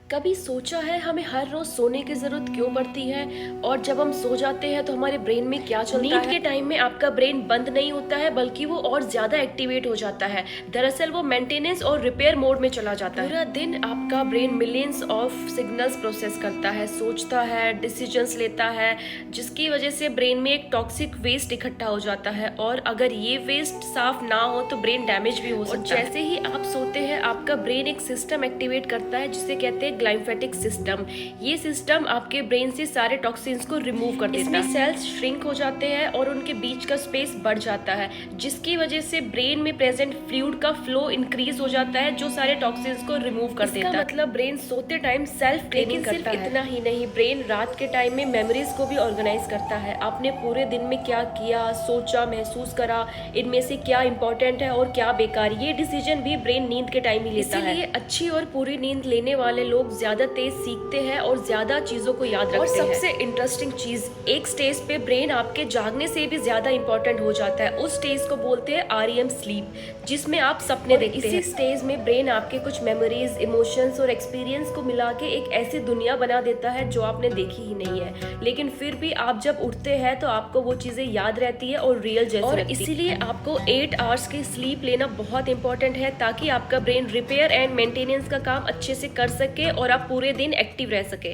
कभी सोचा है हमें हर रोज सोने की जरूरत क्यों पड़ती है और जब हम सो जाते हैं तो हमारे ब्रेन में क्या चलता है। नींद के टाइम में आपका ब्रेन बंद नहीं होता है बल्कि वो और ज्यादा एक्टिवेट हो जाता है। दरअसल वो मेंटेनेंस और रिपेयर मोड में चला जाता है। पूरा दिन आपका brain millions of signals process करता है, सोचता है, डिसीजंस लेता है, जिसकी वजह से ब्रेन में एक टॉक्सिक वेस्ट इकट्ठा हो जाता है और अगर ये वेस्ट साफ ना हो तो ब्रेन डैमेज भी हो सकता है। जैसे ही आप सोते हैं आपका ब्रेन एक सिस्टम एक्टिवेट करता है जिसे कहते हैं ग्लाइम्फेटिक सिस्टम। ये सिस्टम आपके ब्रेन से सारे टॉक्सिन्स को रिमूव कर देता है। इसमें सेल्स श्रिंक हो जाते हैं और उनके बीच का स्पेस बढ़ जाता है, जिसकी वजह से ब्रेन में प्रेजेंट फ्लूइड का फ्लो इंक्रीज हो जाता है जो सारे टॉक्सिन्स को रिमूव कर देता है। मतलब ब्रेन सोते टाइम सेल्फ क्लीनिंग करता है। इतना ही नहीं, ब्रेन रात के टाइम में मेमोरीज को भी ऑर्गेनाइज करता है। आपने पूरे दिन में क्या किया, सोचा, महसूस करा, इनमें से क्या इंपॉर्टेंट है और क्या बेकार, ये डिसीजन भी ब्रेन नींद के टाइम ही लेता है। इसीलिए अच्छी और पूरी नींद लेने वाले लोग ज्यादा तेज सीखते हैं और ज्यादा चीजों को याद रखते हैं। और सबसे इंटरेस्टिंग चीज, एक स्टेज पे ब्रेन आपके जागने से भी ज्यादा इंपॉर्टेंट हो जाता है। उस स्टेज को बोलते हैं REM स्लीप, जिसमें आप सपने देखते हैं। इसी स्टेज में ब्रेन आपके कुछ मेमोरीज, इमोशंस और एक्सपीरियंस को मिला के एक ऐसी दुनिया बना देता है जो आपने देखी ही नहीं है, लेकिन फिर भी आप जब उठते हैं तो आपको वो चीजें याद रहती है और रियल जैसी लगती है। इसीलिए आपको 8 आवर्स की स्लीप लेना बहुत इंपॉर्टेंट है ताकि आपका ब्रेन रिपेयर एंड मेंटेनेंस का काम अच्छे से कर सके और आप पूरे दिन एक्टिव रह सके।